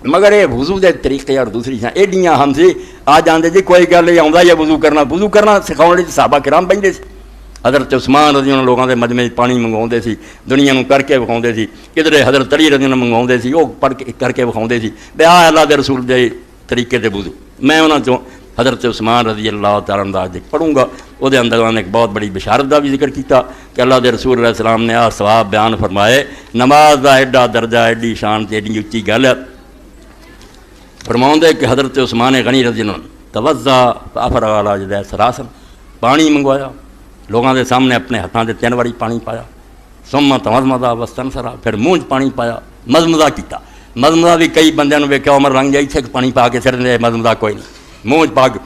مگر یہ وضو کے طریقے اور دوسری چیزاں ایڈیاں ہم سی آ جاندے جی کوئی گل نہیں آਉਂਦਾ یا وضو کرنا سکھاؤ صحابہ کرام بہتے سی حضرت عثمان رضی اللہ لوگوں کے مجمع پانی منگواؤں سی دنیا میں کر کے وکھاؤں سی کدھر حضرت علی رضی اللہ منگواؤں سی وہ پڑھ کے کر کے وکھاؤں سی بے آ اللہ کے رسول کے طریقے سے وضو میں انہوں چوں حضرت عثمان رضی اللہ تعالیٰ عنہ پڑھوں گا وہ اندر انہوں نے ایک بہت بڑی بشارت کا بھی ذکر کیا کہ اللہ کے رسول علیہ السلام نے آ ثواب بیان فرمائے نماز کا ایڈا درجہ ایڈی شان سے ایڈی اچھی گل ہے فرماؤں کہ حضرت عثمان غنی رضی اللہ توضا فافرغ علی یدیہ ثلاثا پانی منگوایا لوگوں کے سامنے اپنے ہاتھوں سے 3 باری پانی پایا ثم تمضمض واستنثر پھر منہ پانی پایا مضمضہ کیتا مضمضہ بھی کئی بندیاں نوں ویکھیا عمر لنگ جائی تھے پانی پا کے سر دے مضمضہ کوئی نہیں منہ پا کے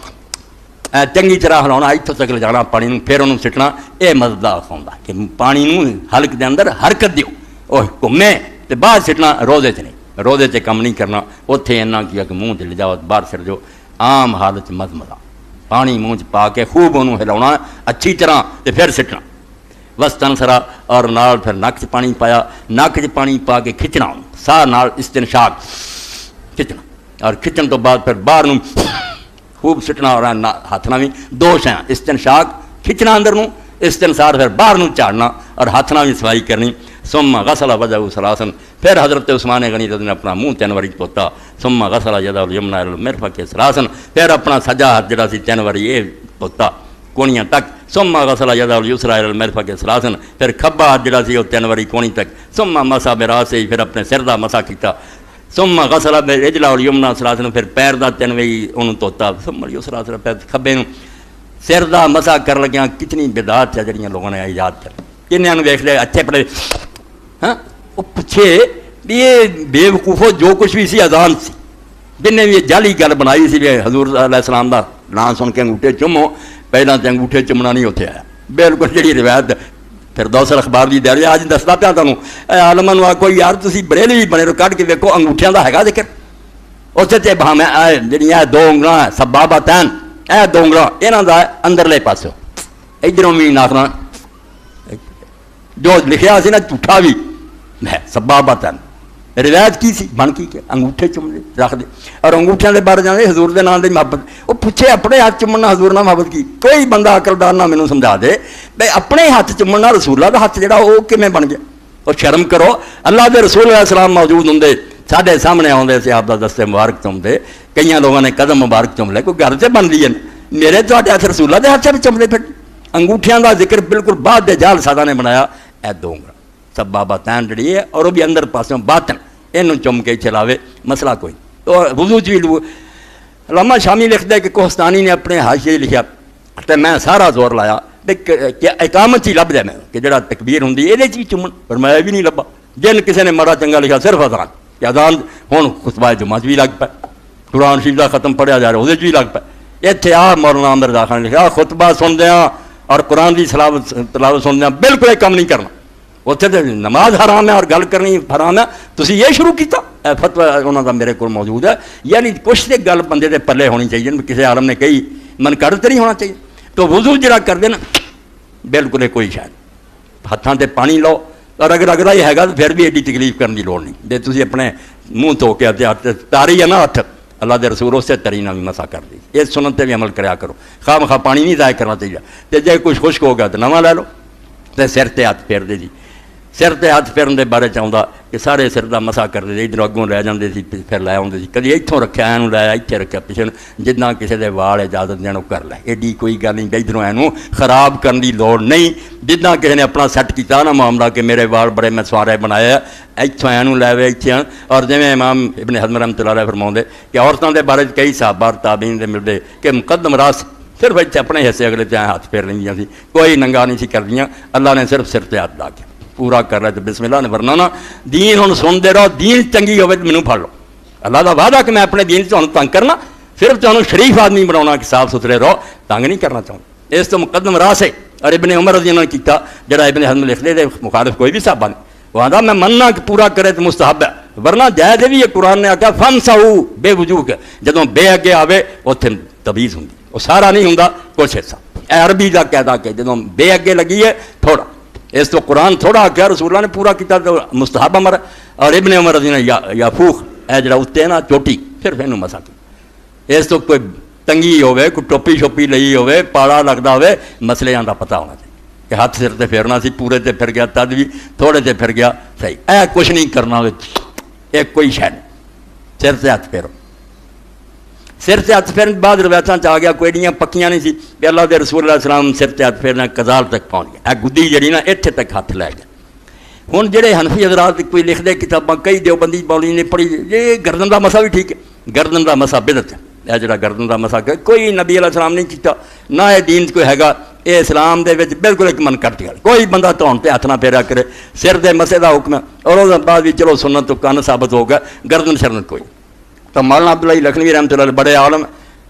چنگی طرح ہلاؤنا اتوں تک لے جانا پانی نوں پھر انہوں سٹنا یہ مضمضہ کھاؤندا کہ پانی نوں حلق دے اندر حرکت دیو وہ گھومے تے باہر سٹنا روزے چ نہیں روزے سے کم نہیں کرنا اتنے اینا کیا کہ منہ لے جاؤ باہر سر جو عام حالت مضمضہ پانی منہ پا کے خوب انہوں ہلاؤنا اچھی طرح تے پھر سٹنا واستنثر اور نال پھر نک چ پانی پایا نک چ پانی پا کے کھچنا ساہ نال استنشاق کھچنا اور کھچن تو بعد پھر باہر نوں خوب سٹنا اور ہاتھ نہ بھی 2 شیاں استنشاق کھچنا اندر نوں استنثار پھر باہر نوں جھاڑنا اور ہاتھ نہ بھی صفائی کرنی ثم غسل وجهه ثلاثا پھر حضرت عثمان غنی رضی اللہ نے اپنا منہ 3 باری پوتا ثم غسل يده اليمنى الى المرفق ثلاثا پھر اپنا سجا ہاتھ جڑا سی 3 باری یہ پوتا کونیاں تک ثم غسل يده اليسرى الى المرفق ثلاثا پھر کھبا ہاتھ جڑا سی وہ 3 باری کونی تک ثم مسح براسه پھر اپنے سر دا مسح کیتا ثم غسل برجله اليمنى ثلاثا پھر پیر دا 3 باری انہوں توتا ثم اليسرى پھر کھبے نوں سر دا مسح کر لگیاں کتنی بدعات ہے جڑیاں لوگوں نے ایجاد کر کنیاں نوں ویکھ لے اچھے پڑھے ہاں وہ پوچھے یہ بے وقوفو جو کچھ بھی سی اذان سی جن نے بھی یہ جعلی گل بنائی سی حضور علیہ السلام دا نام سن کے انگوٹھے چومو پہلے تو انگوٹھے چومنا نہیں اتنے آیا بالکل جڑی روایت پھر دوسر اخبار دی دے رہی آج دستا پیا تمہیں عالماں نوں آکھو یار تسی بریلوی بنے رو کڈ کے ویکھو انگوٹھیاں دا ہیگا ذکر اتنے تے بھاویں جڑیاں 2 انگلاں سبابتان 2 انگلاں انہاں دا اندرلے پاسوں ادھروں بھی ناکھنا جو لکھیا سی نا جھوٹا بھی سبابتن روایت کی سی بن کی کہ انگوٹھے چوم رکھ دے اور انگوٹھیاں دے بارے جانے حضور دے نام دی محبت وہ پوچھے اپنے ہاتھ چومنا حضور نال محبت کی کوئی بندہ عقلدار نہ مینوں سمجھا دے بھئی اپنے ہاتھ چومنا رسول اللہ دا ہاتھ جڑا وہ کیویں بن گیا اور شرم کرو اللہ دے رسول علیہ السلام موجود ہوندے ساڈے سامنے آوندے سی آپ دا دستے مبارک چومدے کئیاں لوگوں نے قدم مبارک چوم لے کوئی گھر تے بن دی میرے تواڈے ہاتھ رسول اللہ دے ہاتھ وچ چومدے پھر انگوٹھیاں دا ذکر بالکل بعد دے جال سادہ نے بنایا اے 2 انگلاں سبابتان جڑی ہے اور وہ بھی اندر پاسوں باطن یہ چم کے چلاوے مسئلہ کوئی تو وضو بھی علامہ شامی لکھتا ہے کہ کوہستانی نے اپنے حاشیے لکھا تو میں سارا زور لایا کہ اقامت ہی لب جائے میں کہ جڑا تکبیر ہوں یہ بھی چومن پر میں بھی نہیں لبا جن کسی نے مارا چنگا لکھا صرف اذان کہ اذان ہوں خطبہ جمعہ بھی لگ پائے قرآن شریف کا ختم پڑھیا جا رہا وہ بھی لگ پائے اتنے آ مولانا عامر خان نے لکھا خطبہ سندیاں اور قرآن کی تلاوت سندیاں بالکل یہ کام نہیں کرنا اتنے نماز حرام ہے اور گل کرنی حرام ہے تسی یہ شروع کیتا فتوی انہوں کا میرے کو موجود ہے یعنی کچھ تے گل بندے دے پلے ہونی چاہیے کسی عالم نے کہی من کر تے نہیں ہونا چاہیے تو وضو جڑا کر دینا بالکل کوئی شاید ہاتھاں تے پانی لو اور اگر اگلا ہی ہے تو پھر بھی ایڈی تکلیف کرنے کی لوڑ نہیں جی تسی اپنے منہ دھو کے تاری ہے نا ہاتھ اللہ دے رسول اس سے تری نہ بھی مسا کر دی یہ سنت تے بھی عمل کریا کرو خواہ مخواہ پانی نہیں ضائع کرنا چاہیے تو جے کچھ خشک ہو گیا تو نواں لے لو تو سر تے ہاتھ پھیر دے جی سر تے ہاتھ پھیرن دے بارے چاہتا کہ سارے سر دا مسا کرتے تھے ادھر اگوں لے جاندے سی پھر لے آتے سی کدی اتوں رکھا اینوں لایا اتنے رکھا پیچھے جتنا کسی دے وال اجازت دین وہ کر لے ایڈی کوئی گل نہیں ادھروں اینوں خراب کرنے کی لوڑ نہیں جتنا کسی نے اپنا سیٹ کیتا نا معاملہ کہ میرے وال بڑے میں سوارے بنایا اتوں اینوں لے وے اتنے اور جی امام ابن حزم رحمۃ اللہ علیہ فرماؤں کہ عورتوں کے بارے کئی صحابہ تابعین دے ملتے کہ مقدم راس صرف اتنے اپنے حصے اگلے تے ہاتھ پھیر لینیاں سی کوئی ننگا نہیں سی کردیاں اللہ نے صرف سر تے ہاتھ لا کے پورا کر رہا تو بسم اللہ نے ورنہ نا دین ہوں سنتے رہو دین چنگی ہوئے تو مینوں پھڑ لو اللہ کا وعدہ کہ میں اپنے دین سے تنگ کرنا صرف تمہیں شریف آدمی بناؤنا کہ صاف ستھرے رہو تنگ نہیں کرنا چاہوں اس تو مقدم راہ سے اور ابن عمر رضی اللہ نے کیتا جڑا ابن حزم لکھ دے مخالف کوئی بھی صحابہ نہیں وہ آدھا میں مننا کہ پورا کرے تو مستحب ہے ورنہ جائز بھی یہ قرآن نے آکھا فن ساؤ بے وجوہ کے جدوں بے اگے آوے اتنے تبیز ہوں وہ سارا نہیں ہوں کچھ حصہ اے عربی کا کہدا کہ جدوں بے اگے لگی ہے تھوڑا اس تو قرآن تھوڑا آ رسول اللہ نے پورا کیا تو مستحب امر اور ابن عمر رضی اللہ یافوخ ਇਹ ਜਿਹੜਾ ਉੱਤੇ ਨਾ ਚੋਟੀ ਸਿਰਫ ਇਹਨੂੰ ਮਸਾਂ ਕੀ। ਇਸ ਤੋਂ ਕੋਈ ਤੰਗੀ ਹੋਵੇ, ਕੋਈ ਟੋਪੀ ਛੋਪੀ ਲਈ ਹੋਵੇ, ਪਾਲਾ ਲੱਗਦਾ ਹੋਵੇ, ਮਸਲਿਆਂ ਦਾ ਪਤਾ ਹੋਣਾ ਚਾਹੀਦਾ ਕਿ ਹੱਥ ਸਿਰ ਤੇ ਫੇਰਨਾ ਸੀ, ਪੂਰੇ ਤੇ ਫਿਰ ਗਿਆ ਤਦ ਵੀ, ਥੋੜੇ ਤੇ ਫਿਰ ਗਿਆ ਸਹੀ। ਇਹ ਕੁਛ ਨਹੀਂ ਕਰਨਾ ਹੋਵੇ, ਇਹ ਕੋਈ ਸ਼ੈ ਨਹੀਂ, ਸਿਰ ਤੇ ਹੱਥ ਫੇਰੋ। ਸਿਰ ਤੇ ਹੱਥ ਫੇਰਨ ਬਾਅਦ ਰਵਾਇਤਾਂ 'ਚ ਆ ਗਿਆ, ਕੋਈ ਐਡੀਆਂ ਪੱਕੀਆਂ ਨਹੀਂ ਸੀ ਵੀ ਅੱਲਾਹ ਦੇ ਰਸੂਲ ਅਲੈਹਿ ਸਲਾਮ ਸਿਰ ਤੇ ਹੱਥ ਫੇਰਨਾ ਕਜ਼ਾਲ ਤੱਕ ਪਹੁੰਚ ਗਿਆ। ਇਹ ਗੁੱਦੀ ਜਿਹੜੀ ਨਾ ਇੱਥੇ ਤੱਕ ਹੱਥ ਲੈ ਗਿਆ। ਹੁਣ ਜਿਹੜੇ ਹਨਫੀ ਹਜ਼ਰਾਤ ਕੋਈ ਲਿਖਦੇ ਕਿਤਾਬਾਂ, ਕਈ ਦੇਵਬੰਦੀ ਮੌਲਵੀ ਨੇ ਪੜ੍ਹੀ, ਇਹ ਗਰਦਨ ਦਾ ਮਸਾ ਵੀ ਠੀਕ ਹੈ, ਗਰਦਨ ਦਾ ਮਸਾ ਬਿਦਅਤ ਹੈ। ਇਹ ਜਿਹੜਾ ਗਰਦਨ ਦਾ ਮਸਾ ਕੋਈ ਨਬੀ ਅਲੈਹਿ ਸਲਾਮ ਨਹੀਂ ਕੀਤਾ, ਨਾ ਇਹ ਦੀਨ 'ਚ ਕੋਈ ਹੈਗਾ। ਇਹ ਇਸਲਾਮ ਦੇ ਵਿੱਚ ਬਿਲਕੁਲ ਇੱਕ ਮਨ ਕੱਟ ਗੱਲ, ਕੋਈ ਬੰਦਾ ਧੌਣ ਤੇ ਹੱਥ ਨਾ ਫੇਰਿਆ ਕਰੇ। ਸਿਰ ਦੇ ਮਸੇ ਦਾ ਹੁਕਮ ਹੈ, ਔਰ ਉਹਦੇ ਬਾਅਦ ਵੀ ਚਲੋ ਸੁਨਨਤ ਤੋਂ ਕੰਨ ਸਾਬਤ ਹੋ ਗਿਆ, ਗਰਦਨ ਸ਼ਰਨਤ ਕੋਈ। ਤਾਂ ਮੌਲਾਨਾ ਅਬਦੁੱਲਾ ਲਖਨਵੀ ਰਹਿਮਤੁல்லாਹ ਬੜੇ ਆਲਮ,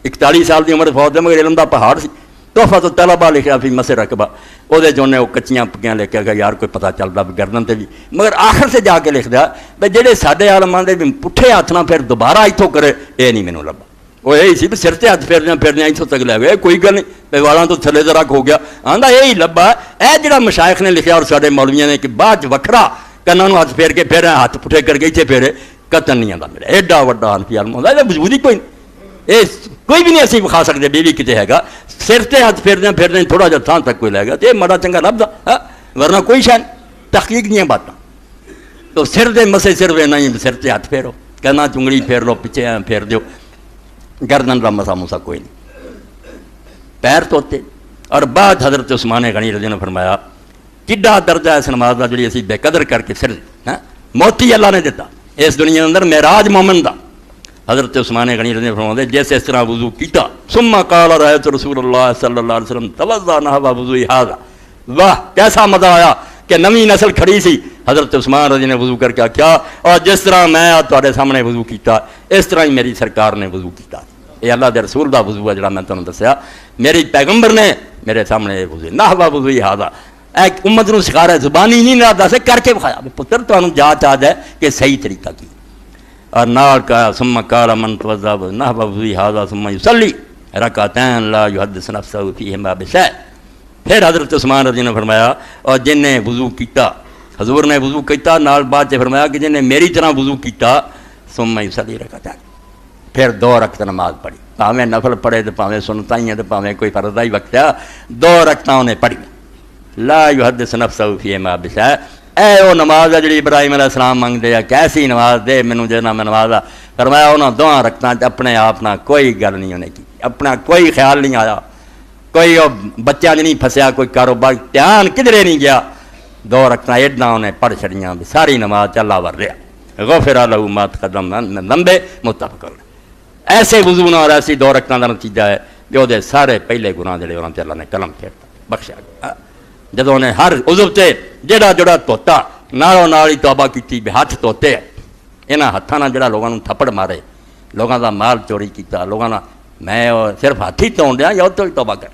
41 ਸਾਲ ਦੀ ਉਮਰ ਫੌਜ ਦੇ, ਮਗਰ ਇਲਮ ਦਾ ਪਹਾੜ ਸੀ। ਤੋਹਫਾ ਤੋਂ ਤਲਬਾ ਲਿਖਿਆ ਸੀ ਮਸੇ ਰਕਬਾ, ਉਹਦੇ 'ਚ ਉਹਨੇ ਉਹ ਕੱਚੀਆਂ ਪੱਕੀਆਂ ਲਿਖਿਆ ਕਿ ਯਾਰ ਕੋਈ ਪਤਾ ਚੱਲਦਾ ਵੀ ਗਰਦਨ ਤੇ ਵੀ। ਮਗਰ ਆਖਰ 'ਤੇ ਜਾ ਕੇ ਲਿਖਦਾ ਵੀ ਜਿਹੜੇ ਸਾਡੇ ਆਲਮਾਂ ਦੇ ਵੀ ਪੁੱਠੇ ਹੱਥ ਨਾਲ ਫਿਰ ਦੁਬਾਰਾ ਇੱਥੋਂ ਕਰੇ, ਇਹ ਨਹੀਂ ਮੈਨੂੰ ਲੱਭਾ। ਉਹ ਇਹ ਸੀ ਵੀ ਸਿਰ ਤੇ ਹੱਥ ਫੇਰਦਿਆਂ ਇੱਥੋਂ ਤੱਕ ਲੈ ਗਏ, ਕੋਈ ਗੱਲ ਨਹੀਂ, ਵਾਲਾਂ ਤੋਂ ਥੱਲੇ ਜ਼ਰਾ ਹੋ ਗਿਆ। ਆਂਦਾ ਇਹ ਹੀ ਲੱਭਾ। ਇਹ ਜਿਹੜਾ ਮਸ਼ਾਇਖ ਨੇ ਲਿਖਿਆ ਔਰ ਸਾਡੇ ਮੌਲਵੀਆਂ ਨੇ ਕਿ ਬਾਅਦ 'ਚ ਵੱਖਰਾ ਕੰਨਾਂ ਨੂੰ ਹੱਥ ਫੇਰ ਕੇ ਫਿਰ ਹੱਥ ਪੁੱਠੇ ਕਰਕੇ ਇੱਥੇ ਫੇਰੇ, ਕਤਨ ਨਹੀਂ ਆਉਂਦਾ ਮੇਰਾ। ਐਡਾ ਵੱਡਾ ਹਨਫੀ ਆਲਮ ਹੁੰਦਾ, ਇਹਦਾ ਵਜੂਦ ਹੀ ਕੋਈ ਨਹੀਂ। ਇਹ ਕੋਈ ਵੀ ਨਹੀਂ ਅਸੀਂ ਵਿਖਾ ਸਕਦੇ ਵੀ ਕਿਤੇ ਹੈਗਾ। ਸਿਰ ਤੇ ਹੱਥ ਫੇਰਦਿਆਂ ਥੋੜ੍ਹਾ ਜਿਹਾ ਥਾਂ ਤੱਕ ਕੋਈ ਲੈ ਗਿਆ, ਤੇ ਇਹ ਮਾੜਾ ਚੰਗਾ ਲੱਭਦਾ, ਵਰਨਾ ਕੋਈ ਸ਼ਾਨ ਤਹਕੀਕ ਦੀਆਂ ਬਾਤਾਂ। ਤੋ ਸਿਰ ਦੇ ਮਸੇ ਸਿਰਫ ਇੰਨਾ ਹੀ, ਸਿਰ ਤੇ ਹੱਥ ਫੇਰੋ, ਕੰਨਾਂ ਚੁੰਗਲੀ ਫੇਰ ਲਓ, ਪਿੱਛੇ ਫੇਰ ਦਿਓ, ਗਰਦਨ ਦਾ ਮਸਾ ਮੁਸਾ ਕੋਈ ਨਹੀਂ। ਪੈਰ ਧੋਤੇ ਔਰ ਬਾਅਦ حضرت عثمان غنی رضی اللہ عنہ نے فرمایا ਕਿੱਡਾ ਦਰਜਾ ਇਸ ਨਮਾਜ਼ ਦਾ ਜਿਹੜੀ ਅਸੀਂ ਬੇਕਦਰ ਕਰਕੇ ਸਿਰ ਮੋਤੀ ਅੱਲਾ ਨੇ ਦਿੱਤਾ ਇਸ ਦੁਨੀਆ ਦੇ ਅੰਦਰ ਮਿਰਾਜ ਮੂਮਨ ਦਾ। حضرت عثمان غنی رضی اللہ عنہ فرماتے جیسے اس طرح وضو کیتا ثم قال رأيت رسول اللہ صلی اللہ علیہ وسلم توضأ نحو وضوء هذا، واہ کیسا مزہ آیا کہ نویں نسل کھڑی سی، حضرت عثمان رضی نے وضو کر کے کیا، اور جس طرح میں تواڈے سامنے وضو کیتا اس طرح ہی میری سرکار نے وضو کیتا۔ یہ اللہ دے رسول دا وضو ہے جڑا میں تانوں دسیا، میری پیغمبر نے میرے سامنے وضو نحو وضوء هذا، ایک امت نو سکھا رہا ہے، زبانی نہیں نہ دسے کر کے بخایا پتر تانوں جانچ آ جائے کہ صحیح طریقہ کی۔ اور نال کا ثم قال من توضأ نحو وضوء هذا ثم يصلي رکعتین لا يحدث نفسه فیہما بشیء۔ پھر حضرت عثمان رضی نے فرمایا اور جن نے وضو کیتا، حضور نے وضو کیتا، نال بعد سے فرمایا کہ جن نے میری طرح وضو کیتا ثم يصلي رکعتین، پھر 2 رکعت نماز پڑھی، پاویں نفل پڑھے تو پاویں سنتاں ہی تو پاویں کوئی فرض ہی وقت ہے، 2 رکعتاں نے پڑھی۔ لا يحدث نفسه فیہما بشیء، اے وہ نماز ہے جڑی ابراہیم علیہ السلام منگتے ہیں، کیسی نماز دے مینوں جنا میں نماز آ۔ فرمایا انہاں 2 رکعتاں اپنے آپ نہ کوئی گل نہیں انہیں کی، اپنا کوئی خیال نہیں آیا، کوئی بچہ نہیں پھسیا، کوئی کاروبار دھیان کدھرے نہیں گیا، 2 رکعتاں ایڈاں انہیں پڑھ چھڑیاں، ساری نماز چلا ور رہا، غفر لہ ما تقدم من ذنبہ، متفق علیہ۔ ایسے وضو نہ اور ایسی 2 رکعتاں دا نتیجہ ہے کہ وہ سارے پہلے گناہ جڑے انہاں تے اللہ نے قلم پھیرتا بخشیا گیا۔ جدوں نے ہر عضو تے جڑا جڑا دھوتا نالوں نال ہی توبہ کیتی بھی ہاتھ دھوتے، انہاں ہتھاں نال جڑا لوگاں نوں تھپڑ مارے، لوگاں دا مال چوری کیتا، لوگاں نال میں صرف ہاتھ ہی دھون دیا یا تو ہی توبہ کر۔